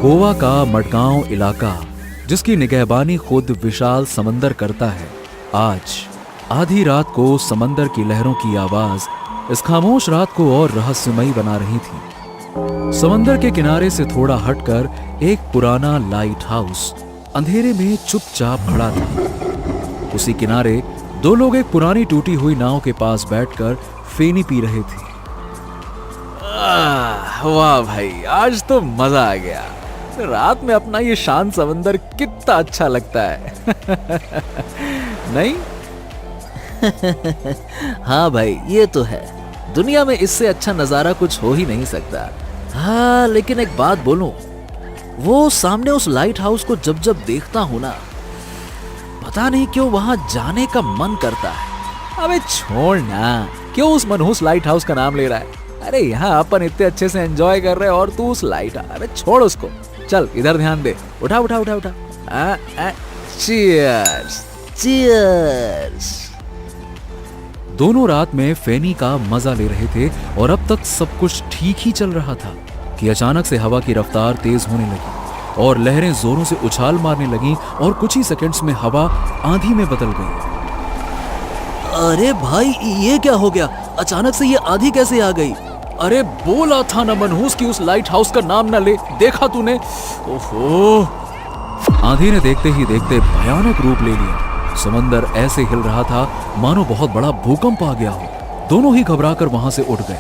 गोवा का मडगांव इलाका, जिसकी निगहबानी खुद विशाल समंदर करता है, आज आधी रात को समंदर की लहरों की आवाज इस खामोश रात को और रहस्यमयी बना रही थी। समंदर के किनारे से थोड़ा हटकर एक पुराना लाइट हाउस अंधेरे में चुपचाप खड़ा था। उसी किनारे दो लोग एक पुरानी टूटी हुई नाव के पास बैठकर फेनी पी रहे थे। वाह भाई, आज तो मजा आ गया। रात में अपना ये शांत समंदर कितना अच्छा लगता है। नहीं? हाँ भाई, ये तो है। दुनिया में इससे अच्छा नजारा कुछ हो ही नहीं सकता। हाँ, लेकिन एक बात बोलूं, वो सामने उस लाइट हाउस को जब जब देखता हूं ना, पता नहीं क्यों वहां जाने का मन करता है। अबे छोड़ ना, क्यों उस मनहूस लाइट हाउस का नाम ले रहा है? अरे यहाँ अपन इतने अच्छे से एंजॉय कर रहे हैं और तू उस लाइट, अरे छोड़ उसको, चल इधर ध्यान दे। उठा उठा उठा उठा। Cheers cheers. दोनों रात में फेनी का मजा ले रहे थे और अब तक सब कुछ ठीक ही चल रहा था कि अचानक से हवा की रफ्तार तेज होने लगी और लहरें जोरों से उछाल मारने लगीं और कुछ ही सेकंड्स में हवा आंधी में बदल गई। अरे भाई, ये क्या हो गया? अचानक से ये आंधी कैसे आ गई? अरे बोला था ना मनहूस कि उस लाइट हाउस का नाम न ले, देखा तूने? ओहो! आंधी ने देखते ही देखते भयानक रूप ले लिया। समंदर ऐसे हिल रहा था मानो बहुत बड़ा भूकंप आ गया हो। दोनों ही घबराकर वहां से उठ गए।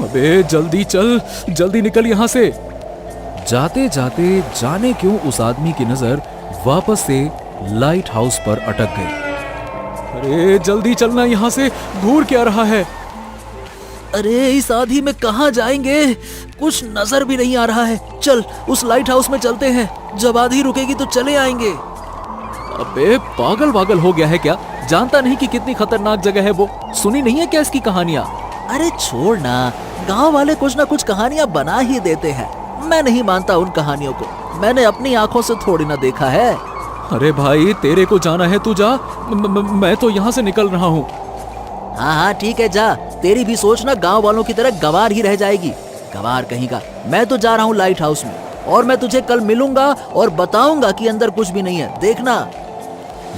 अबे जल्दी चल, जल्दी निकल यहां से। जाते जाते जाने क्यों उस आदमी की नजर वापस से लाइट हाउस पर अटक गई। अरे जल्दी चलना यहां से, घूर क्या रहा है? अरे इस आंधी में कहां जाएंगे? कुछ नजर भी नहीं आ रहा है। चल उस लाइट हाउस में चलते हैं, जब आंधी रुकेगी तो चले आएंगे। अबे पागल वागल हो गया है क्या? जानता नहीं कि कितनी खतरनाक जगह है वो? सुनी नहीं है क्या इसकी कहानियां? अरे छोड़ ना, गांव वाले कुछ ना कुछ कहानियां बना ही देते हैं। मैं नहीं मानता उन कहानियों को, मैंने अपनी आंखों से थोड़ी ना देखा है। अरे भाई, तेरे को जाना है तू जा, मैं तो यहाँ से निकल रहा हूँ। हाँ हाँ ठीक है, जा। तेरी भी सोच ना गांव वालों की तरह गंवार ही रह जाएगी। गंवार कहीं का। मैं तो जा रहा हूँ लाइट हाउस में, और मैं तुझे कल मिलूंगा और बताऊंगा कि अंदर कुछ भी नहीं है, देखना।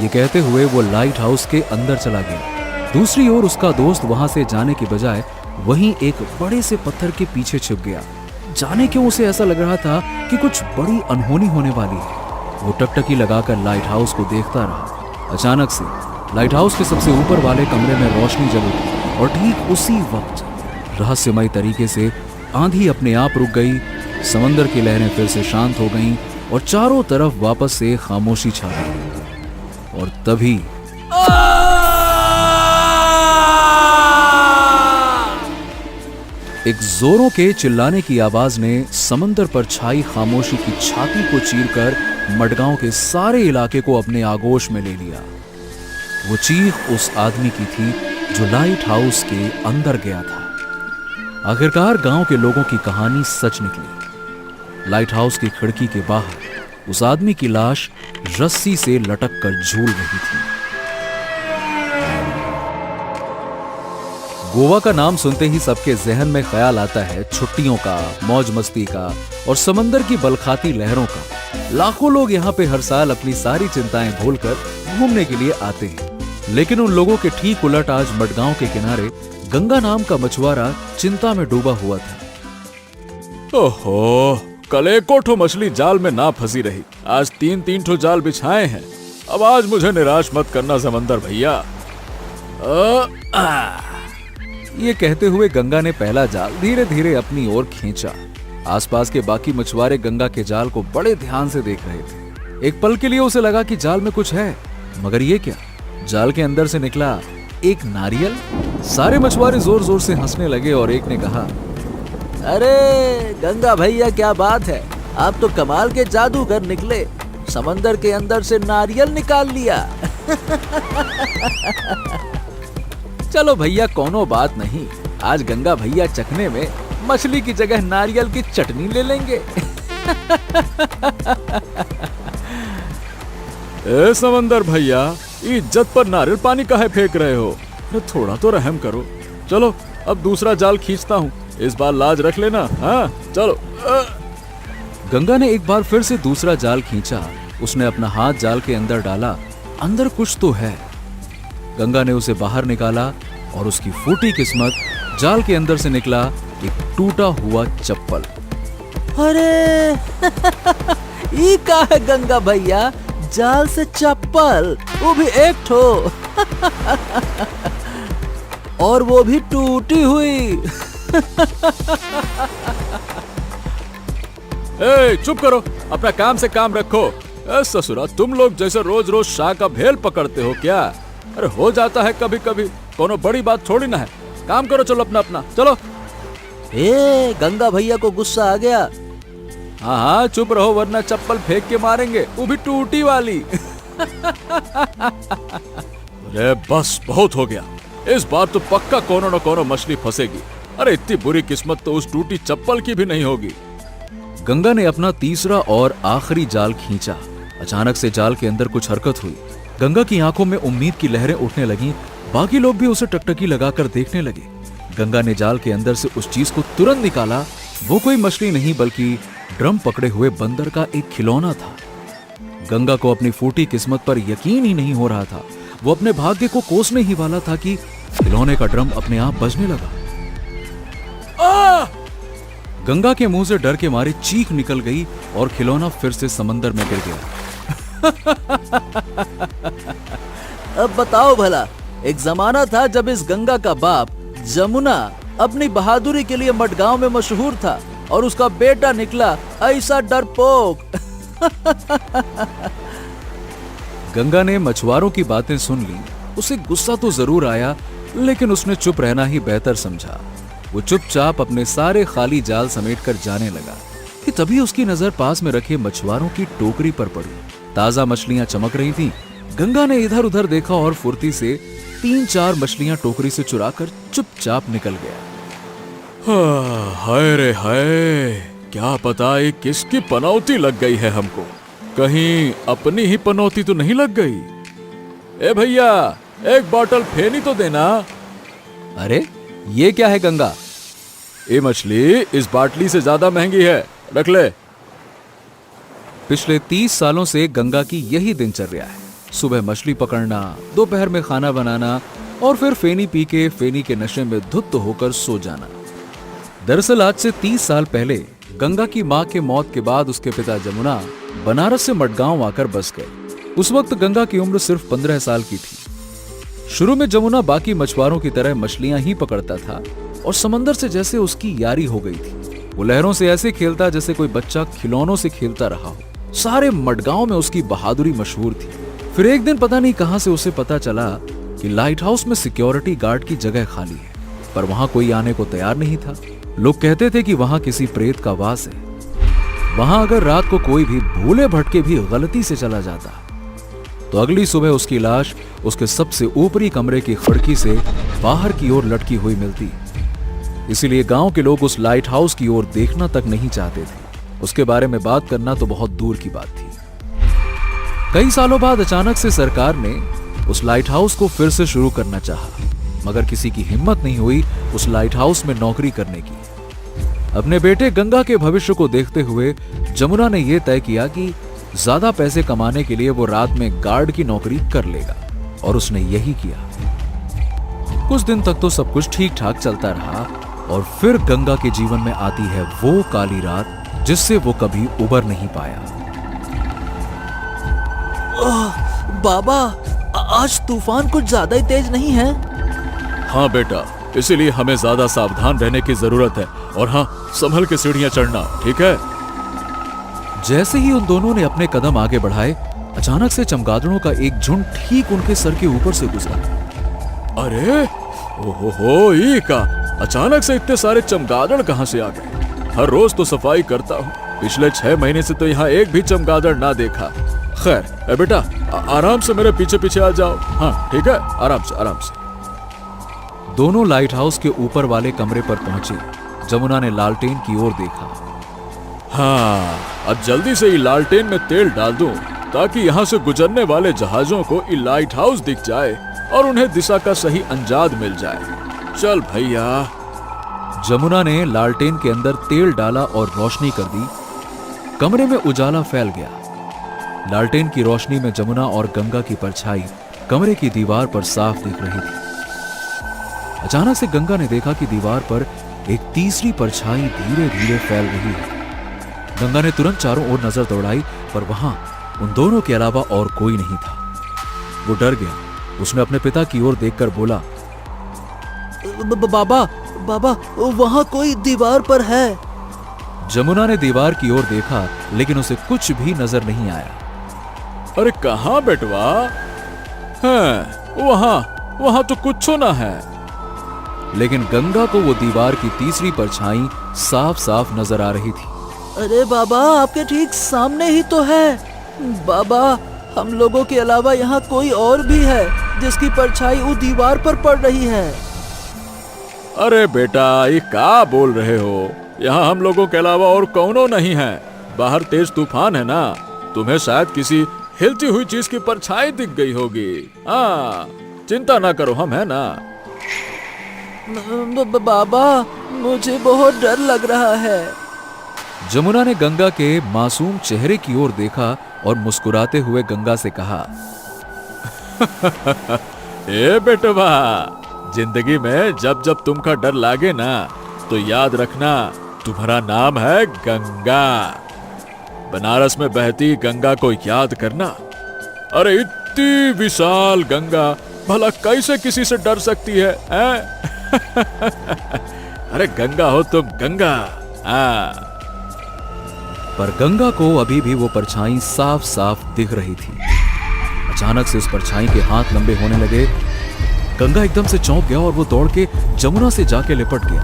ये कहते हुए वो लाइट हाउस के अंदर चला गया। दूसरी ओर उसका दोस्त वहां से जाने के बजाय वहीं एक बड़े से पत्थर के पीछे छिप गया। जाने क्यों उसे ऐसा लग रहा था कि कुछ बड़ी अनहोनी होने वाली है। वो टकटकी लगाकर लाइट हाउस को देखता रहा। अचानक से लाइट हाउस के सबसे ऊपर वाले कमरे में रोशनी जल उठी और ठीक उसी वक्त रहस्यमय तरीके से आंधी अपने आप रुक गई। समंदर की लहरें फिर से शांत हो गईं और चारों तरफ वापस से खामोशी छा गई। और तभी एक जोरों के चिल्लाने की आवाज ने समंदर पर छाई खामोशी की छाती को चीरकर मडगांव के सारे इलाके को अपने आगोश में ले लिया। वो चीख उस आदमी की थी जो लाइट हाउस के अंदर गया था। आखिरकार गांव के लोगों की कहानी सच निकली। लाइट हाउस की खिड़की के बाहर उस आदमी की लाश रस्सी से लटक कर झूल रही थी। गोवा का नाम सुनते ही सबके जहन में ख्याल आता है छुट्टियों का, मौज मस्ती का और समंदर की बलखाती लहरों का। लाखों लोग यहाँ पे हर साल अपनी सारी चिंताएं भूलकर घूमने के लिए आते हैं। लेकिन उन लोगों के ठीक उलट आज मडगांव के किनारे गंगा नाम का मछुआरा चिंता में डूबा हुआ था। ओहो, कल एक ठो मछली जाल में ना फंसी रही, आज तीन ठो जाल बिछाए हैं। अब आज मुझे निराश मत करना समंदर भैया। ये कहते हुए गंगा ने पहला जाल धीरे धीरे अपनी ओर खींचा। आसपास के बाकी मछुआरे गंगा के जाल को बड़े ध्यान से देख रहे थे। एक पल के लिए उसे लगा कि जाल में कुछ है, मगर ये क्या? जाल के अंदर से निकला एक नारियल। सारे मछुआरे जोर जोर से हंसने लगे और एक ने कहा, अरे गंगा भैया, क्या बात है, आप तो कमाल के जादूगर निकले, समंदर के अंदर से नारियल निकाल लिया। चलो भैया, कोनो बात नहीं, आज गंगा भैया चखने में मछली की जगह नारियल की चटनी ले लेंगे। ए समंदर भैया, इज्जत पर नारियल पानी काहे फेंक रहे हो? थोड़ा तो रहम करो। चलो अब दूसरा जाल खींचता हूँ, इस बार लाज रख लेना। हाँ चलो। गंगा ने एक बार फिर से दूसरा जाल खींचा। उसने अपना हाथ जाल के अंदर डाला। अंदर कुछ तो है। गंगा ने उसे बाहर निकाला और उसकी फूटी किस्मत, जाल के अंदर से निकला एक टूटा हुआ चप्पल। अरे ये का है गंगा भैया, जाल से चप्पल, वो भी एक ठो और वो भी टूटी हुई। ए, चुप करो, अपना काम से काम रखो। ससुरा, तुम लोग जैसे रोज रोज शाह का भेल पकड़ते हो क्या? अरे हो जाता है कभी कभी, कोनो बड़ी बात थोड़ी ना है। काम करो, चलो अपना अपना चलो। ए, गंगा भैया को गुस्सा आ गया। हाँ हाँ चुप रहो, वरना चप्पल फेंक के मारेंगे, वो भी टूटी वाली। अरे बस बहुत हो गया, इस बार तो पक्का कोनो न कोनो मछली फंसेगी। अरे इतनी बुरी किस्मत तो उस टूटी चप्पल की भी नहीं होगी। गंगा ने अपना तीसरा और आखिरी जाल खींचा। अचानक से जाल के अंदर कुछ हरकत हुई। गंगा की आंखों में उम्मीद की लहरें उठने लगीं। बाकी लोग भी उसे टकटकी लगाकर देखने लगे। गंगा ने जाल के अंदर से उस चीज को तुरंत निकाला। वो कोई मछली नहीं बल्कि ड्रम पकड़े हुए बंदर का एक खिलौना था। गंगा को अपनी फूटी किस्मत पर यकीन ही नहीं हो रहा था। वो अपने भाग्य को कोसने ही वाला था कि खिलौने का ड्रम अपने आप बजने लगा। गंगा के मुंह से डर के मारे चीख निकल गई और खिलौना फिर से समंदर में गिर गया। अब बताओ भला, एक जमाना था जब इस गंगा का बाप जमुना अपनी बहादुरी के लिए मडगांव में मशहूर था और उसका बेटा निकला ऐसा डरपोक। गंगा ने मछुआरों की बातें सुन ली। उसे गुस्सा तो जरूर आया, लेकिन उसने चुप रहना ही बेहतर समझा। वो चुपचाप अपने सारे खाली जाल समेटकर जाने लगा कि तभी उसकी नजर पास में रखे मछुआरों की टोकरी पर पड़ी। ताजा मछलियां चमक रही थीं। गंगा ने इधर उधर देखा और फुर्ती से 3-4 मछलियां टोकरी से चुराकर चुपचाप निकल गया। हाय रे हाय, क्या पता ये किसकी पनौती लग गई है हमको। कहीं अपनी ही पनौती तो नहीं लग गई। ए भैया, एक बोतल फेनी तो देना। अरे ये क्या है गंगा? ये मछली इस बाटली से ज्यादा महंगी है, रख ले। पिछले 30 सालों से गंगा की यही दिनचर्या है। सुबह मछली पकड़ना, दोपहर में खाना बनाना और फिर फेनी पी के फेनी के नशे में धुत होकर सो जाना। दरअसल आज से 30 साल पहले गंगा की मां के मौत के बाद उसके पिता जमुना बनारस से मडगांव आकर बस गए। उस वक्त गंगा की उम्र सिर्फ 15 साल की थी। शुरू में जमुना बाकी मछुआरों की तरह मछलियां ही पकड़ता था और समंदर से जैसे उसकी यारी हो गई थी। वो लहरों से ऐसे खेलता जैसे कोई बच्चा खिलौनों से खेलता रहा हो। सारे मडगांव में उसकी बहादुरी मशहूर थी। फिर एक दिन पता नहीं कहां से उसे पता चला कि लाइट हाउस में सिक्योरिटी गार्ड की जगह खाली है, पर वहां कोई आने को तैयार नहीं था। लोग कहते थे कि वहां किसी प्रेत का वास है। वहां अगर रात को कोई भी भूले भटके भी गलती से चला जाता तो अगली सुबह उसकी लाश उसके सबसे ऊपरी कमरे की खिड़की से बाहर की ओर लटकी हुई मिलती। इसीलिए गांव के लोग उस लाइट हाउस की ओर देखना तक नहीं चाहते थे। उसके बारे में बात करना तो बहुत दूर की बात थी। कई सालों बाद अचानक से सरकार ने उस लाइट हाउस को फिर से शुरू करना चाहा, मगर किसी की हिम्मत नहीं हुई उस लाइट हाउस में नौकरी करने की। अपने बेटे गंगा के भविष्य को देखते हुए जमुना ने यह तय किया कि ज्यादा पैसे कमाने के लिए वो रात में गार्ड की नौकरी कर लेगा, और उसने यही किया। कुछ दिन तक तो सब कुछ ठीक ठाक चलता रहा और फिर गंगा के जीवन में आती है वो काली रात जिससे वो कभी उबर नहीं पाया। बाबा, आज तूफान कुछ ज्यादा ही तेज नहीं है? हाँ बेटा, इसीलिए हमें ज्यादा सावधान रहने की जरूरत है। और हाँ, संभल के सीढ़ियां चढ़ना, ठीक है? जैसे ही उन दोनों ने अपने कदम आगे बढ़ाए, अचानक से चमगादड़ों का एक झुंड ठीक उनके सर के ऊपर से गुजरा। अरे ओहो, ये का अचानक से इतने सारे चमगादड़ कहां से आ गए? हर रोज तो सफाई करता हूँ, पिछले 6 महीने से तो यहाँ एक भी चमगादड़ ना देखा। खैर बेटा, आराम से मेरे पीछे पीछे आ जाओ। हाँ ठीक है, आराम से आराम से। दोनों लाइट हाउस के ऊपर वाले कमरे पर पहुंचे। जमुना ने लालटेन की ओर देखा। हाँ, अब जल्दी से ये लालटेन में तेल डाल दूं ताकि यहाँ से गुजरने वाले जहाजों को ये लाइट हाउस दिख जाए और उन्हें दिशा का सही अंदाज मिल जाए। चल भैया। जमुना ने लालटेन के अंदर तेल डाला और रोशनी कर दी। कमरे में उजाला फैल गया। लालटेन की रोशनी में जमुना और गंगा की परछाई कमरे की दीवार पर साफ दिख रही थी। अचानक से गंगा ने देखा कि दीवार पर एक तीसरी परछाई धीरे धीरे फैल रही है। गंगा ने तुरंत चारों ओर नजर दौड़ाई, पर वहां उन दोनों के अलावा और कोई नहीं था। वो डर गया। उसने अपने पिता की ओर देखकर बोला, बाबा बाबा, वहां कोई दीवार पर है। जमुना ने दीवार की ओर देखा, लेकिन उसे कुछ भी नजर नहीं आया। अरे कहाँ बेटवा है? वहां तो कुछ ना है। लेकिन गंगा को वो दीवार की तीसरी परछाई साफ साफ नजर आ रही थी। अरे बाबा, आपके ठीक सामने ही तो है। बाबा, हम लोगों के अलावा यहाँ कोई और भी है जिसकी परछाई उस दीवार पर पड़ रही है। अरे बेटा, ये क्या बोल रहे हो? यहाँ हम लोगों के अलावा और कौनो नहीं है। बाहर तेज तूफान है ना, तुम्हें शायद किसी हिलती हुई चीज की परछाई दिख गई होगी। हाँ, चिंता ना करो, हम है ना। बाबा, मुझे बहुत डर लग रहा है। जमुना ने गंगा के मासूम चेहरे की ओर देखा और मुस्कुराते हुए गंगा से कहा, ए बेटवा, जिंदगी में जब जब तुमका डर लागे ना, तो याद रखना तुम्हारा नाम है गंगा। बनारस में बहती गंगा को याद करना। अरे इतनी विशाल गंगा भला कैसे किसी से डर सकती है? अरे गंगा हो तुम, गंगा। पर गंगा को अभी भी वो परछाई साफ साफ दिख रही थी। अचानक से उस परछाई के हाथ लंबे होने लगे। गंगा एकदम से चौंक गया और वो दौड़ के जमुना से जाके लिपट गया।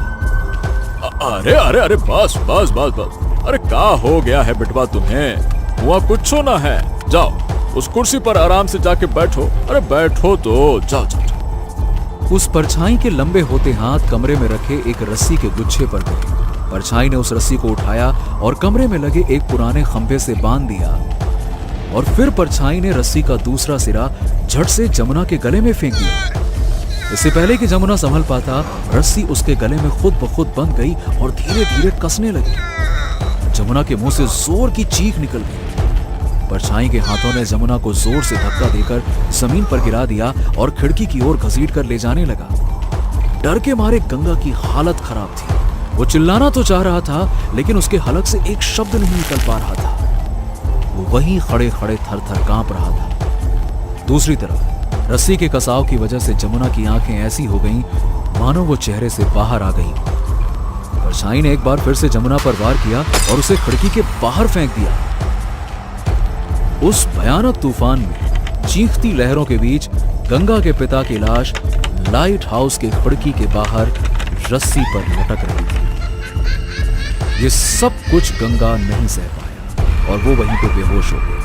अरे अरे अरे, बस बस बस बस। अरे क्या हो गया है बेटवा तुम्हें? हुआ कुछ ना है। जाओ उस कुर्सी पर आराम से जाके बैठो। अरे बैठो तो, जाओ जाओ जाओ। उस परछाई के लंबे होते हाथ कमरे में रखे एक रस्सी के गुच्छे पर गए। परछाई ने उस रस्सी को उठाया और कमरे में लगे एक पुराने खंभे से बांध दिया, और फिर परछाई ने रस्सी का दूसरा सिरा झट से जमुना के गले में फेंक दिया। इससे पहले कि जमुना संभल पाता, रस्सी उसके गले में खुद ब खुद बंध गई और धीरे धीरे कसने लगी। जमुना के मुंह से जोर की चीख निकल गई। परछाई के हाथों ने जमुना को जोर से धक्का देकर जमीन पर गिरा दिया और खिड़की की ओर घसीट कर ले जाने लगा। डर के मारे गंगा की हालत खराब थी। वो चिल्लाना तो चाह रहा था, लेकिन उसके हलक से एक शब्द नहीं निकल पा रहा था। वो वहीं खड़े खड़े थर थर कांप रहा था। दूसरी तरफ रस्सी के कसाव की वजह से जमुना की आंखें ऐसी हो गईं मानो वो चेहरे से बाहर आ गई। परछाई ने एक बार फिर से जमुना पर वार किया और उसे खिड़की के बाहर फेंक दिया। उस भयानक तूफान में चीखती लहरों के बीच गंगा के पिता की लाश लाइट हाउस के खिड़की के बाहर रस्सी पर लटक रही थी। ये सब कुछ गंगा नहीं सह पाया और वो वहीं पे बेहोश हो गई।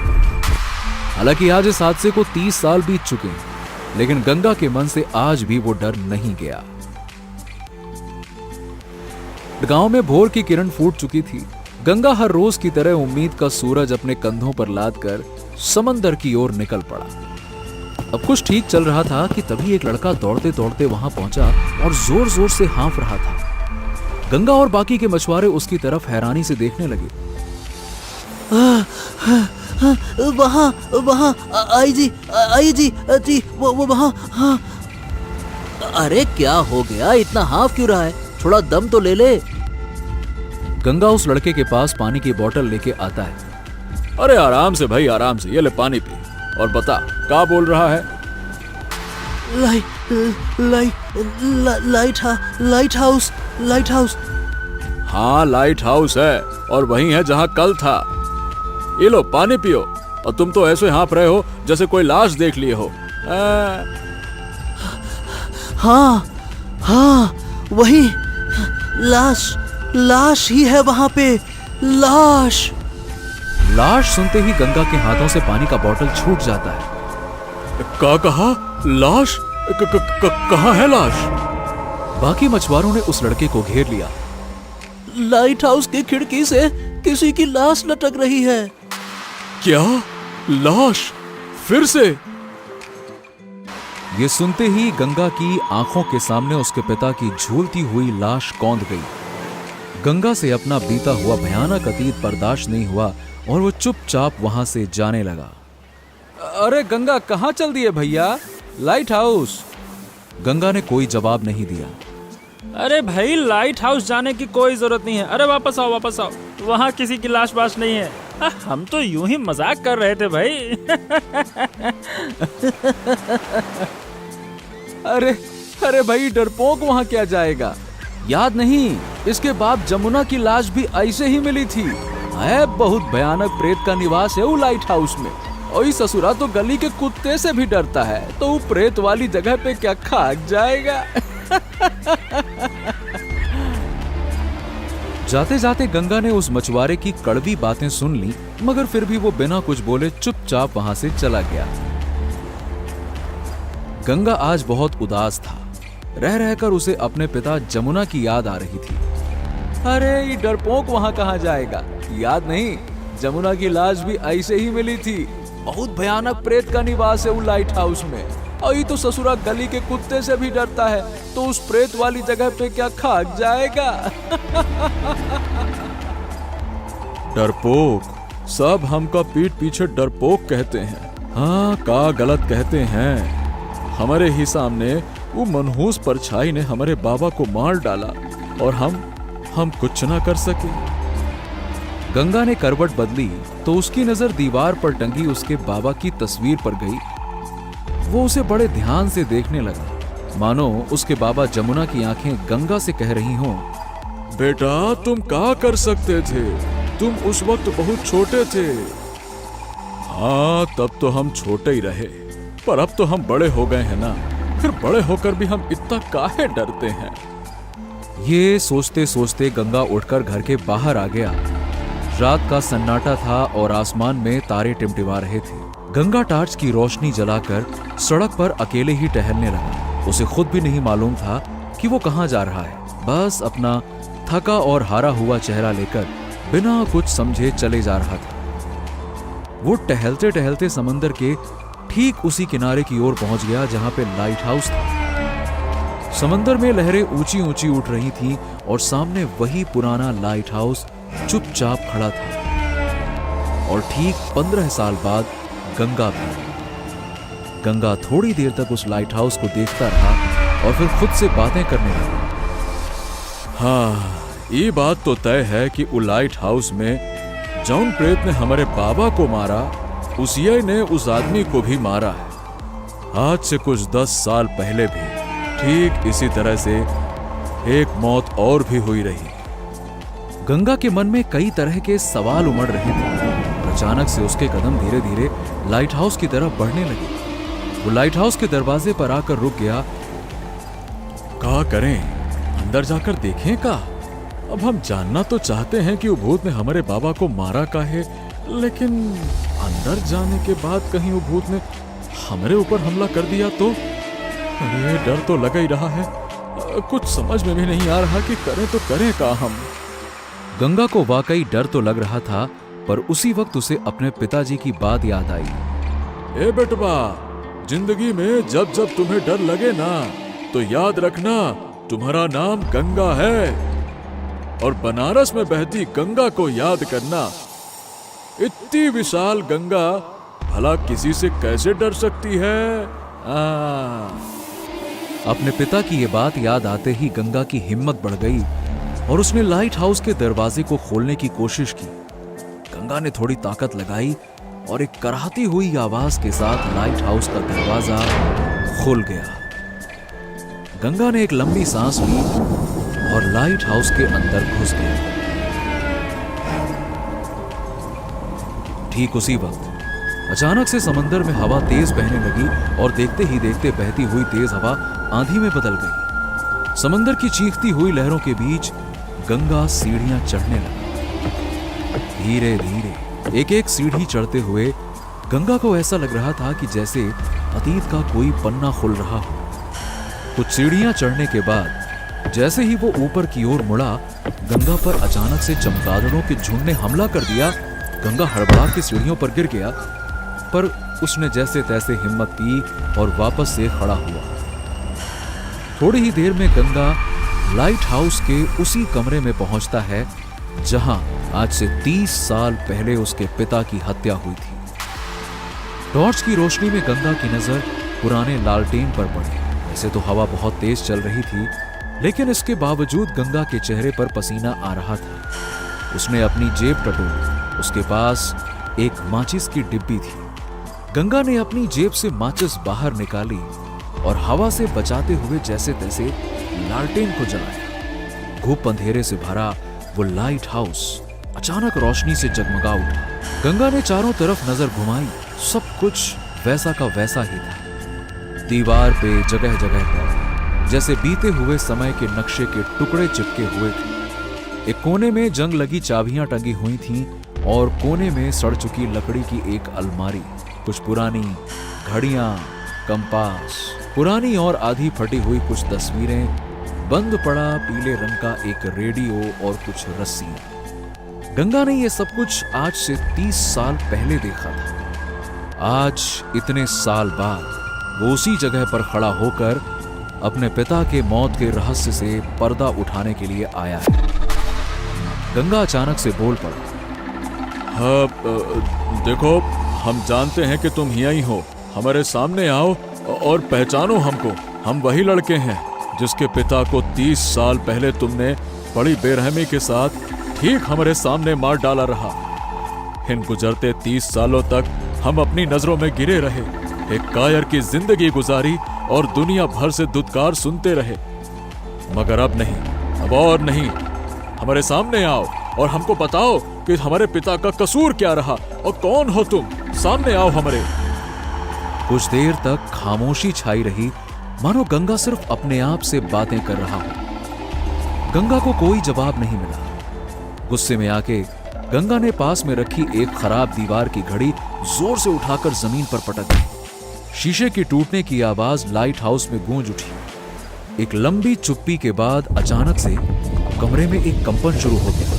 हालांकि आज इस हादसे को 30 साल बीत चुके हैं, लेकिन गंगा के मन से आज भी वो डर नहीं गया। गांव में भोर की किरण फूट चुकी थी। गंगा हर रोज की तरह उम्मीद का सूरज अपने कंधों पर लाद कर समंदर की ओर निकल पड़ा। अब कुछ ठीक चल रहा था कि तभी एक लड़का दौड़ते दौड़ते वहां पहुंचा और जोर जोर से हाँफ रहा था। गंगा और बाकी के मछुआरे उसकी तरफ हैरानी से देखने लगे। वहाँ वहाँ आई जी वो वहाँ। हाँ, अरे क्या हो गया? इतना हाफ क्यों रहा है? थोड़ा दम तो ले ले। गंगा उस लड़के के पास पानी की बोतल लेके आता है। अरे आराम से भाई, आराम से, ये ले पानी पी और बता क्या बोल रहा है। Light house. हाँ, लाइट हाउस है और वही है जहाँ कल था। ये लो पानी पियो। और तुम तो ऐसे हाँफ रहे हो जैसे कोई लाश देख लिए हो। हाँ, वही लाश ही है वहां पे। लाश सुनते ही गंगा के हाथों से पानी का बोतल छूट जाता है। क्या कहा? लाश? कहाँ है लाश? बाकी मछुआरों ने उस लड़के को घेर लिया। लाइट हाउस की खिड़की से किसी की लाश लटक रही है। क्या? लाश? फिर से? ये सुनते ही गंगा की आंखों के सामने उसके पिता की झूलती हुई लाश कौंध गई। गंगा से अपना बीता हुआ भयानक अतीत बर्दाश्त नहीं हुआ और वो चुपचाप वहां से जाने लगा। अरे गंगा, कहाँ चल दिए भैया? Light house. गंगा ने कोई जवाब नहीं दिया। अरे भाई, लाइट हाउस जाने की कोई जरूरत नहीं है। अरे वापस आओ, वापस आओ, वहाँ किसी की लाश बाश नहीं है। हम तो यूं ही मजाक कर रहे थे भाई। अरे अरे भाई, डरपोक वहां क्या जाएगा? याद नहीं, इसके बाद जमुना की लाश भी ऐसे ही मिली थी। है बहुत भयानक प्रेत का निवास है वो लाइट हाउस में। और ससुरा तो गली के कुत्ते से भी डरता है, तो वो प्रेत वाली जगह पे क्या खाक जाएगा? जाते जाते गंगा ने उस मछुआरे की कड़वी बातें सुन ली, मगर फिर भी वो बिना कुछ बोले चुपचाप वहां से चला गया। गंगा आज बहुत उदास था। रह रहकर उसे अपने पिता जमुना की याद आ रही थी। अरे ये डरपोक वहां कहाँ जाएगा? याद नहीं, जमुना की लाश भी ऐसे ही मिली थी। बहुत भयानक प्रेत का निवास है वो लाइट हाउस में। और ये तो ससुरा गली के कुत्ते से भी डरता है, तो उस प्रेत वाली जगह पे क्या खाक जाएगा? डरपोक, सब हमका पीठ पीछे डरपोक कहते हैं। हाँ, का गलत कहते हैं। हमारे ही सामने वो मनहूस परछाई ने हमारे बाबा को मार डाला और हम कुछ ना कर सके। गंगा ने करवट बदली तो उसकी नजर दीवार पर टंगी उसके बाबा की तस्वीर पर गई। वो उसे बड़े ध्यान से देखने लगा, मानो उसके बाबा जमुना की आंखें गंगा से कह रही हों, बेटा तुम क्या कर सकते थे? तुम उस वक्त बहुत छोटे थे। हाँ, तब तो हम छोटे ही रहे, पर अब तो हम बड़े हो गए हैं ना। फिर बड़े होकर भी हम इतना काहे डरते हैं? ये सोचते सोचते गंगा उठकर घर के बाहर आ गया। रात का सन्नाटा था और आसमान में तारे टिमटिमा रहे थे। गंगा टार्च की रोशनी जलाकर सड़क पर अकेले ही टहलने लगा। उसे खुद भी नहीं मालूम था कि वो कहाँ जा रहा है। बस अपना थका और हारा हुआ चेहरा लेकर बिना कुछ समझे चले जा रहा था। वो टहलते टहलते समंदर के ठीक उसी किनारे की ओर पहुंच गया जहां पे लाइट हाउस था। समंदर में लहरें ऊंची ऊंची उठ रही थीं और सामने वही पुराना लाइट हाउस चुपचाप खड़ा था। और ठीक 15 साल बाद गंगा भी। गंगा थोड़ी देर तक उस लाइट हाउस को देखता रहा और फिर खुद से बातें करने लगा। हाँ, ये बात तो तय है कि वो लाइट हाउस में जौन प्रेत ने हमारे बाबा को मारा, उसी ने उस आदमी को भी मारा है। आज से कुछ 10 साल पहले भी ठीक इसी तरह से एक मौत और भी हुई रही। गंगा के मन में कई तरह के सवाल उमड़ रहे थे। अचानक से उसके कदम धीरे धीरे लाइट हाउस की तरफ बढ़ने लगे। वो लाइट हाउस के दरवाजे पर आकर रुक गया। क्या करें, अंदर जाकर देखें का? अब हम जानना तो चाहते हैं कि वो भूत ने हमारे बाबा को मारा का है, लेकिन अंदर जाने के बाद कहीं वो भूत ने हमारे ऊपर हमला कर दिया तो? अरे डर तो लगा ही रहा है। कुछ समझ में भी नहीं आ रहा कि करें तो करें का हम। गंगा को वाकई डर तो लग रहा था, पर उसी वक्त उसे अपने पिताजी की बात याद आई। ए बेटवा, जिंदगी में जब जब तुम्हें डर लगे ना, तो याद रखना तुम्हारा नाम गंगा है। और बनारस में बहती गंगा को याद करना। इतनी विशाल गंगा भला किसी से कैसे डर सकती है? अपने पिता की ये बात याद आते ही गंगा की हिम्मत बढ़ गई और उसने लाइट हाउस के दरवाजे को खोलने की कोशिश की। गंगा ने थोड़ी ताकत लगाई और एक कराहती हुई आवाज के साथ लाइट हाउस का दरवाजा खुल गया। गंगा ने एक लंबी सांस ली और लाइट हाउस के अंदर घुस गया। ठीक उसी वक्त अचानक से समंदर में हवा तेज बहने लगी और देखते ही देखते बहती हुई तेज हवा आंधी में बदल गई। समंदर की चीखती हुई लहरों के बीच गंगा सीढ़ियां चढ़ने लगा। धीरे धीरे एक एक सीढ़ी चढ़ते हुए गंगा को ऐसा लग रहा था कि जैसे अतीत का कोई पन्ना खुल रहा हो। कुछ सीढ़ियां चढ़ने के बाद जैसे ही वो ऊपर की ओर मुड़ा, गंगा पर अचानक से चमगादड़ों के झुंड ने हमला कर दिया। गंगा हड़बड़ा के सीढ़ियों पर गिर गया, पर उसने जैसे तैसे हिम्मत की और वापस से खड़ा हुआ। थोड़ी ही देर में गंगा लाइट हाउस के उसी कमरे में पहुंचता है जहां आज से 30 साल पहले उसके पिता की हत्या हुई थी। टॉर्च की रोशनी में गंगा की नजर पुराने लालटेन पर पड़ी। वैसे तो हवा बहुत तेज चल रही थी, लेकिन इसके बावजूद गंगा के चेहरे पर पसीना आ रहा था। उसने अपनी जेब टटोली। उसके पास एक माचिस की डिब्बी थी। गंगा ने अपनी जेब से माचिस बाहर निकाली और हवा से बचाते हुए जैसे तैसे लालटेन को जलाया। घुप अंधेरे से भरा वो लाइट हाउस अचानक रोशनी से जगमगा उठा। गंगा ने चारों तरफ नजर घुमाई। सब कुछ वैसा का वैसा ही था। दीवार पे जगह जगह पर जैसे बीते हुए समय के नक्शे के टुकड़े चिपके हुए थे। एक कोने में जंग लगी चाबियां टंगी हुई थीं और कोने में सड़ चुकी लकड़ी की एक अलमारी, कुछ पुरानी घड़ियां, कंपास, पुरानी और आधी फटी हुई कुछ तस्वीरें, बंद पड़ा पीले रंग का एक रेडियो और कुछ रस्सियां। गंगा ने यह सब कुछ आज से 30 साल पहले देखा था। आज इतने साल बाद वो उसी जगह पर खड़ा होकर अपने पिता के मौत के रहस्य से पर्दा उठाने के लिए आया है। गंगा अचानक से बोल पड़ा। हाँ, देखो, हम जानते हैं कि तुम यहीं हो। हमारे सामने आओ और पहचानो हमको। हम वही लड़के हैं जिसके पिता को 30 साल पहले तुमने बड़ी बेरहमी के साथ ठीक हमारे सामने मार डाला रहा। इन गुजरते 30 सालों तक हम अपनी नजरों में गिरे रहे, एक कायर की जिंदगी गुजारी और दुनिया भर से दुत्कार सुनते रहे। मगर अब नहीं, अब और नहीं। हमारे सामने आओ और हमको बताओ कि हमारे पिता का कसूर क्या रहा और कौन हो तुम। सामने आओ हमारे। कुछ देर तक खामोशी छाई रही, मानो गंगा सिर्फ अपने आप से बातें कर रहा हो। गंगा को कोई जवाब नहीं मिला। गुस्से में आके गंगा ने पास में रखी एक खराब दीवार की घड़ी जोर से उठाकर जमीन पर पटक दी। शीशे की टूटने की आवाज लाइट हाउस में गूंज उठी। एक लंबी चुप्पी के बाद अचानक से कमरे में एक कंपन शुरू हो गया।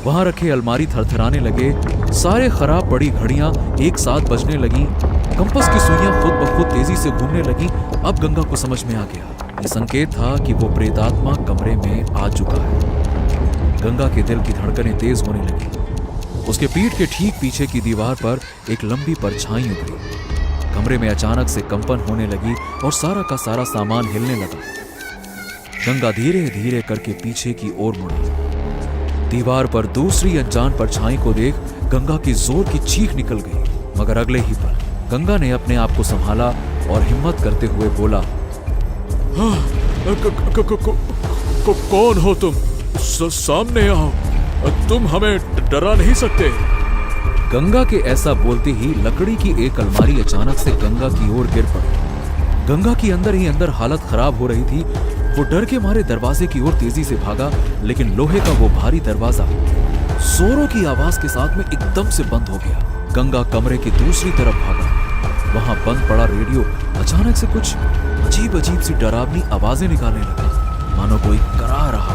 वहां रखे अलमारी थरथराने लगे। सारे खराब पड़ी घड़ियां एक साथ बजने लगी। कंपास की सुइयां खुद ब खुद तेजी से घूमने लगी। अब गंगा को समझ में आ गया, यह संकेत था कि वो प्रेतात्मा कमरे में आ चुका है। गंगा के दिल की धड़कनें तेज होने लगी। उसके पीठ के ठीक पीछे की दीवार पर एक लंबी परछाई उभरी। कमरे में अचानक से कंपन होने लगी और सारा का सारा सामान हिलने लगा। गंगा धीरे धीरे करके पीछे की ओर मुड़ा। दीवार पर दूसरी अनजान परछाई को देख गंगा की जोर की चीख निकल गई। मगर अगले ही पल गंगा ने अपने आप को संभाला और हिम्मत करते हुए बोला, कौन हो तुम? सामने आओ। तुम हमें डरा नहीं सकते। गंगा के ऐसा बोलते ही लकड़ी की एक अलमारी अचानक से गंगा की ओर गिर पड़ी। गंगा की अंदर ही अंदर हालत खराब हो रही थी। वो डर के मारे दरवाजे की ओर तेजी से भागा, लेकिन लोहे का वो भारी दरवाजा जोरों की आवाज के साथ में एकदम से बंद हो गया। गंगा कमरे की दूसरी तरफ भागा। वहां बंद पड़ा रेडियो अचानक से कुछ अजीब अजीब सी डरावनी आवाजें निकालने लगा, मानो कोई करा रहा।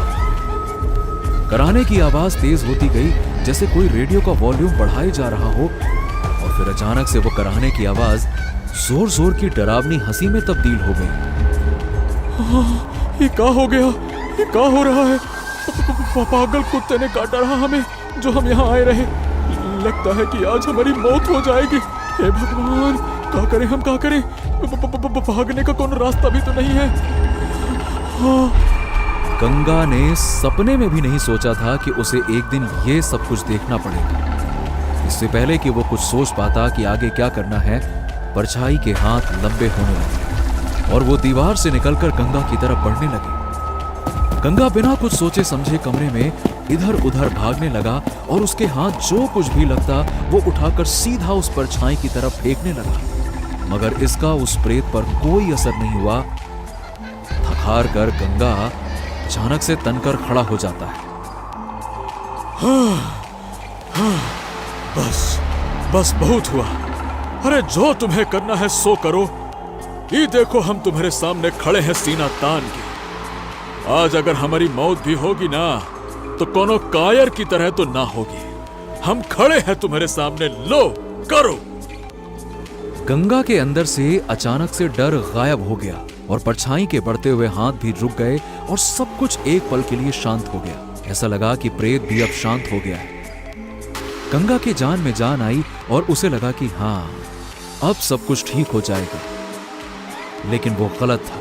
कराने की आवाज तेज होती गई, जैसे कोई रेडियो का वॉल्यूम बढ़ाए जा रहा हो, और फिर अचानक से वो कराने की आवाज जोर जोर की डरावनी हंसी में तब्दील हो गई। ये क्या हो गया? ये क्या हो रहा है? पागल कुत्ते ने काटा रहा हमें, जो हम यहाँ आए रहे। लगता है कि आज हमारी मौत हो जाएगी। हे भगवान, क्या करें हम, क्या करें? भागने का कोई रास्ता भी तो नहीं है। गंगा ने सपने में भी नहीं सोचा था कि उसे एक दिन ये सब कुछ देखना पड़ेगा। इससे पहले कि वो कुछ सोच पाता कि आगे क्या करना है, परछाई के हाथ लंबे होने लगे और वो दीवार से निकलकर गंगा की तरफ बढ़ने लगी। गंगा बिना कुछ सोचे समझे कमरे में इधर उधर भागने लगा और उसके हाथ जो कुछ भी लगता वो उठाकर सीधा उस परछाई की तरफ फेंकने लगा। मगर इसका उस प्रेत पर कोई असर नहीं हुआ। थकार कर गंगा अचानक से तनकर खड़ा हो जाता है। बस बहुत हुआ। अरे जो तुम्हें करना है सो करो। ये देखो, हम तुम्हारे सामने खड़े हैं सीना तान के। आज अगर हमारी मौत भी होगी ना, तो कोनो कायर की तरह तो ना होगी। हम खड़े हैं तुम्हारे सामने, लो करो। गंगा के अंदर से अचानक से डर गायब हो गया। और परछाई के बढ़ते हुए हाथ भी रुक गए और सब कुछ एक पल के लिए शांत हो गया। ऐसा लगा कि प्रेत भी अब शांत हो गया है। गंगा की जान में जान आई और उसे लगा कि हाँ, अब सब कुछ ठीक हो जाएगा। लेकिन वो गलत था।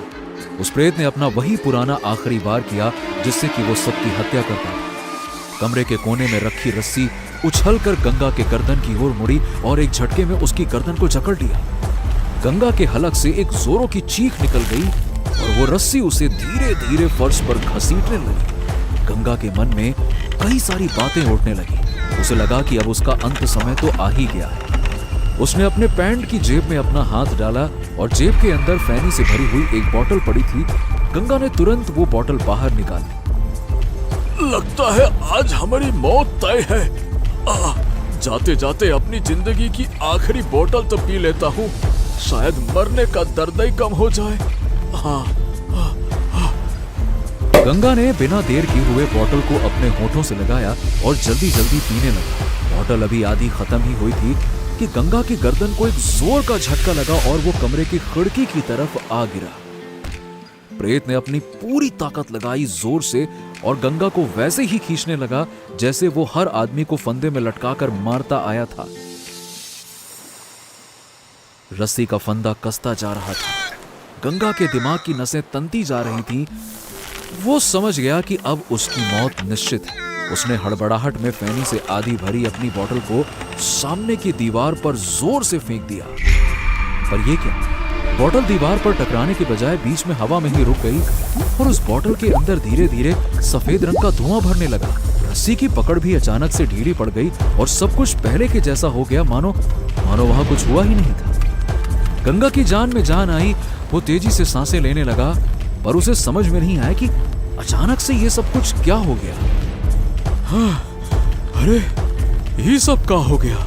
उस प्रेत ने अपना वही पुराना आखिरी वार किया जिससे कि वो सबकी हत्या करता। कमरे के कोने में रखी रस्सी उछलकर गंगा के गर्दन की ओर मुड़ी और एक झटके में उसकी गर्दन को जकड़ लिया। गंगा के हलक से एक जोरों की चीख निकल गई और वो रस्सी उसे धीरे धीरे फर्श पर घसीटने लगी। गंगा के मन में कई सारी बातें उठने लगी। उसे लगा कि अब उसका अंत समय तो आ ही गया है। उसने अपने पैंट की जेब में अपना हाथ डाला और जेब के अंदर फैनी से भरी हुई एक बोतल पड़ी थी। गंगा ने तुरंत वो बोतल बाहर निकाली। लगता है आज हमारी मौत तय है। जाते जाते अपनी जिंदगी की आखिरी बोतल तो पी लेता हूँ, शायद मरने का दर्द ही कम हो जाए। गंगा ने बिना देर किए हुए बोतल को अपने होठों से लगाया और जल्दी जल्दी पीने लगा। बोतल अभी आधी खत्म ही हुई थी कि गंगा की गर्दन को एक जोर का झटका लगा और वो कमरे की खिड़की की तरफ आ गिरा। प्रेत ने अपनी पूरी ताकत लगाई जोर से और गंगा को वैसे ही खींचने लगा जैसे वो हर आदमी को फंदे में लटकाकर मारता आया था। रस्सी का फंदा कसता जा रहा था। गंगा के दिमाग की नसें तनती जा रही थीं। वो समझ गया कि अब उसकी मौत निश्चित है। उसने हड़बड़ाहट में फैनी से आधी भरी अपनी बोतल को सामने की दीवार पर जोर से फेंक दिया। पर ये क्या? बोतल दीवार पर टकराने के बजाय बीच में हवा में ही रुक गई और उस बोतल के अंदर धीरे धीरे सफेद रंग का धुआं भरने लगा। रस्सी की पकड़ भी अचानक से ढीली पड़ गई और सब कुछ पहले के जैसा हो गया, मानो वहां कुछ हुआ ही नहीं था। गंगा की जान में जान आई। वो तेजी से सांसें लेने लगा, पर उसे समझ में नहीं आया कि अचानक से ये सब कुछ क्या हो गया। अरे ये सब क्या हो गया?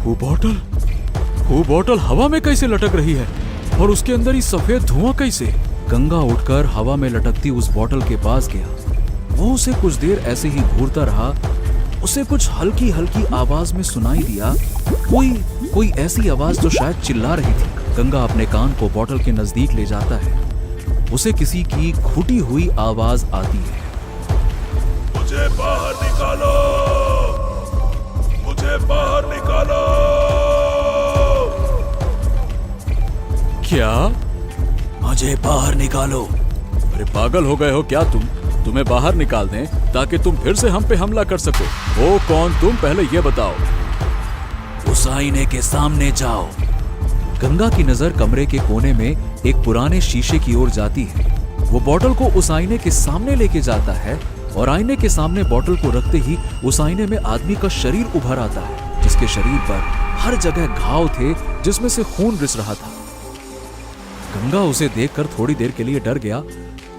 वो बोतल हवा में कैसे लटक रही है और उसके अंदर ही सफेद धुआं कैसे? गंगा उठकर हवा में लटकती उस बोतल के पास गया। वो उसे कुछ देर ऐसे ही घूरता रहा। उसे कुछ हल्की हल्की आवाज में सुनाई दिया, कोई ऐसी आवाज जो शायद चिल्ला रही थी। गंगा अपने कान को बोतल के नजदीक ले जाता है। उसे किसी की घुटी हुई आवाज आती है, मुझे बाहर निकालो, मुझे बाहर निकालो। क्या? मुझे बाहर निकालो। अरे पागल हो गए हो क्या तुम? तुम्हें बाहर निकाल दें ताकि तुम फिर से हम पे हमला कर सको। वो कौन तुम, पहले ये बताओ। उस आईने के सामने जाओ। गंगा की नजर कमरे के कोने में एक पुराने शीशे की ओर जाती है। वो बोतल को उस आईने के सामने लेके जाता है और आईने के सामने बोतल को रखते ही उस आईने में आदमी का शरीर उभर आता है, जिसके शरीर पर हर जगह घाव थे जिसमें से खून रिस रहा था। गंगा उसे देखकर थोड़ी देर के लिए डर गया,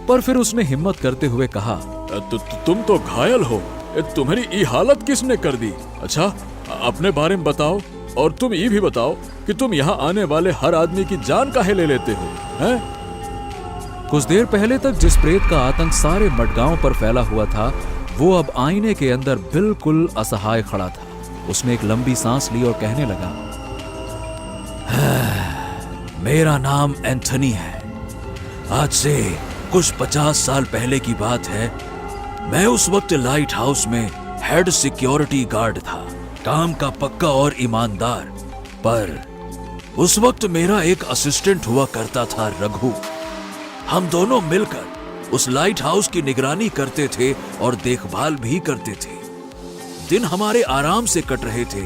पर फिर उसने हिम्मत करते हुए कहा, तुम तो घायल हो। तुम्हारी ये हालत किसने कर दी? अच्छा, अपने बारे में बताओ और तुम ये भी बताओ कि तुम यहाँ आने वाले हर आदमी की जान काहे ले लेते हो, हैं? कुछ देर पहले तक जिस प्रेत का आतंक सारे मडगांव पर फैला हुआ था, वो अब आईने के अंदर बिल्कुल असहाय खड़ा था। उसने एक लंबी सांस ली और कहने लगा, मेरा नाम एंथनी है। आज से कुछ 50 साल पहले की बात है। मैं उस वक्त लाइट हाउस में हेड सिक्योरिटी गार्ड था, काम का पक्का और ईमानदार। पर उस वक्त मेरा एक असिस्टेंट हुआ करता था, रघु। हम दोनों मिलकर उस लाइट हाउस की निगरानी करते थे और देखभाल भी करते थे। दिन हमारे आराम से कट रहे थे।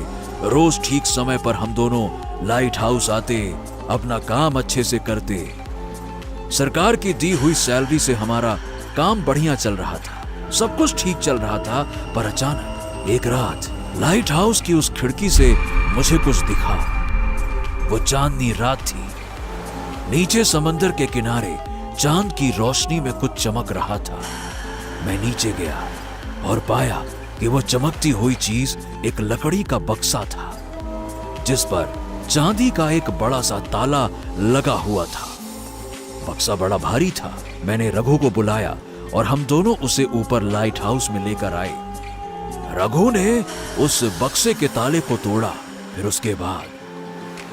रोज ठीक समय पर हम दोनों लाइट हाउस आते, अपना काम अच्छे से करते। सरकार की दी हुई सैलरी से हमारा काम बढ़िया चल रहा था, सब कुछ ठीक चल रहा था। पर अचानक एक रात लाइट हाउस की उस खिड़की से मुझे कुछ दिखा। वो चांदनी रात थी। नीचे समंदर के किनारे चांद की रोशनी में कुछ चमक रहा था। मैं नीचे गया और पाया कि वो चमकती हुई चीज एक लकड़ी का बक्सा था, जिस पर चांदी का एक बड़ा सा ताला लगा हुआ था। बक्सा बड़ा भारी था। मैंने रघु को बुलाया और हम दोनों उसे ऊपर लाइट हाउस में लेकर आए। रघु ने उस बक्से के ताले को तोड़ा। फिर उसके बाद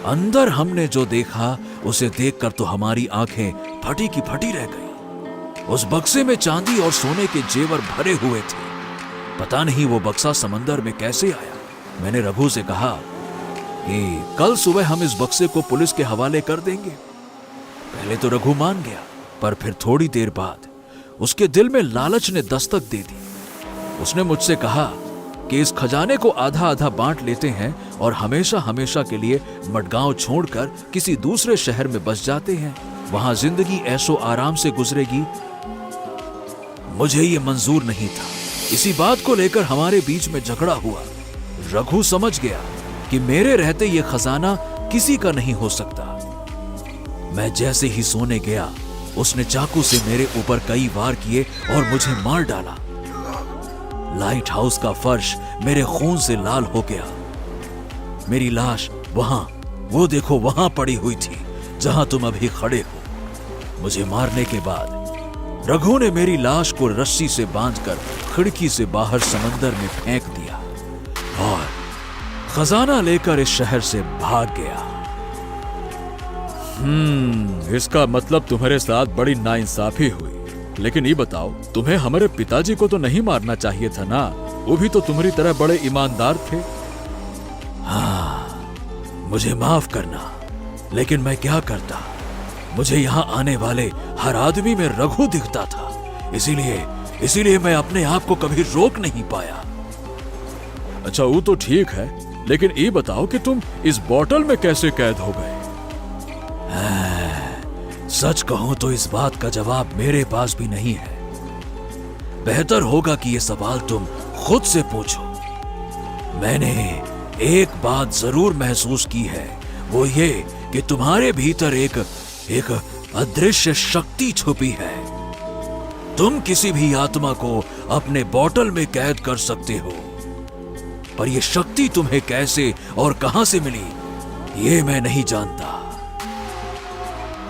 अंदर हमने जो देखा, उसे देखकर तो हमारी आंखें फटी की फटी रह गई। उस बक्से में चांदी और सोने के जेवर भरे हुए थे। पता नहीं वो बक्सा समंदर में कैसे आया। मैंने रघु से कहा कि कल सुबह हम इस बक्से को पुलिस के हवाले कर देंगे। पहले तो रघु मान गया, पर फिर थोड़ी देर बाद उसके दिल में लालच ने दस्तक दे दी। उसने मुझसे कहा कि इस खजाने को आधा आधा बांट लेते हैं और हमेशा हमेशा के लिए मडगांव छोड़कर किसी दूसरे शहर में बस जाते हैं। वहां जिंदगी ऐशो आराम से गुजरेगी। मुझे ये मंजूर नहीं था। इसी बात को लेकर हमारे बीच में झगड़ा हुआ। रघु समझ गया कि मेरे रहते ये खजाना किसी का नहीं हो सकता। मैं जैसे ही सोने गया, उसने चाकू से मेरे ऊपर कई वार किए और मुझे मार डाला। लाइट हाउस का फर्श मेरे खून से लाल हो गया। मेरी लाश वहां, वो देखो वहां पड़ी हुई थी जहां तुम अभी खड़े हो। मुझे मारने के बाद रघु ने मेरी लाश को रस्सी से बांधकर खिड़की से बाहर समंदर में फेंक दिया और खजाना लेकर इस शहर से भाग गया। इसका मतलब तुम्हारे साथ बड़ी नाइंसाफी हुई। लेकिन ये बताओ, तुम्हें हमारे पिताजी को तो नहीं मारना चाहिए था ना? वो भी तो तुम्हारी तरह बड़े ईमानदार थे। हाँ, मुझे माफ करना, लेकिन मैं क्या करता। मुझे यहाँ आने वाले हर आदमी में रघु दिखता था, इसीलिए मैं अपने आप को कभी रोक नहीं पाया। अच्छा, वो तो ठीक है, लेकिन ये बताओ कि तुम इस बोतल में कैसे कैद हो गए? सच कहूं तो इस बात का जवाब मेरे पास भी नहीं है। बेहतर होगा कि यह सवाल तुम खुद से पूछो। मैंने एक बात जरूर महसूस की है, वो ये कि तुम्हारे भीतर एक अदृश्य शक्ति छुपी है। तुम किसी भी आत्मा को अपने बोतल में कैद कर सकते हो, पर यह शक्ति तुम्हें कैसे और कहां से मिली, ये मैं नहीं जानता।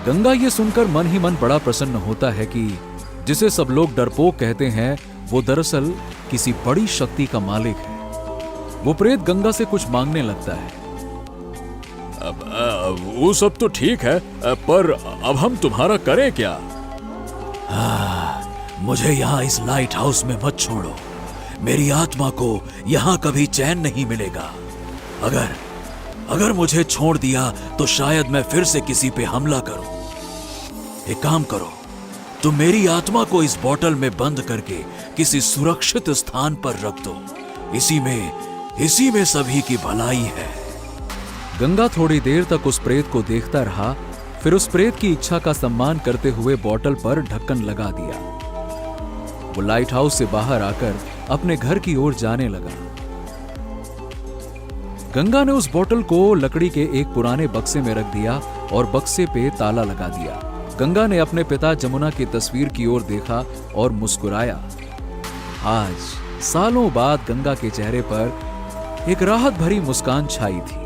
गंगा ये सुनकर मन ही मन बड़ा प्रसन्न होता है कि जिसे सब लोग डरपोक कहते हैं, वो दरअसल किसी बड़ी शक्ति का मालिक है। वो प्रेत गंगा से कुछ मांगने लगता है। वो सब तो ठीक है, पर अब हम तुम्हारा करें क्या? मुझे यहाँ इस लाइट हाउस में मत छोड़ो। मेरी आत्मा को यहाँ कभी चैन नहीं मिलेगा। अगर मुझे छोड़ दिया तो शायद मैं फिर से किसी पे हमला करूं। एक काम करो, तुम मेरी आत्मा को इस बोतल में बंद करके किसी सुरक्षित स्थान पर रख दो। इसी में सभी की भलाई है। गंगा थोड़ी देर तक उस प्रेत को देखता रहा, फिर उस प्रेत की इच्छा का सम्मान करते हुए बोतल पर ढक्कन लगा दिया। वो लाइट हाउस से बाहर आकर अपने घर की ओर जाने लगा। गंगा ने उस बोतल को लकड़ी के एक पुराने बक्से में रख दिया और बक्से पे ताला लगा दिया। गंगा ने अपने पिता जमुना की तस्वीर की ओर देखा और मुस्कुराया। आज सालों बाद गंगा के चेहरे पर एक राहत भरी मुस्कान छाई थी।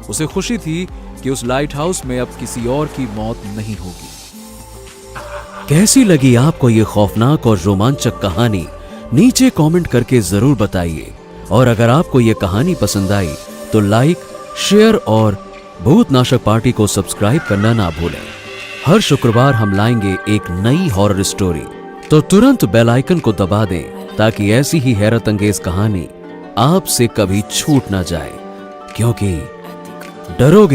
उसे खुशी थी कि उस लाइट हाउस में अब किसी और की मौत नहीं होगी। कैसी लगी आपको ये खौफनाक और रोमांचक कहानी? नीचे कमेंट करके जरूर बताइए। और अगर आपको ये कहानी पसंद आई तो लाइक, शेयर और भूतनाशक पार्टी को सब्सक्राइब करना ना भूलें। हर शुक्रवार हम लाएंगे एक नई हॉरर स्टोरी, तो तुरंत बेल आइकन को दबा दें ताकि ऐसी ही हैरत अंगेज कहानी आपसे कभी छूट ना जाए, क्योंकि डरोगे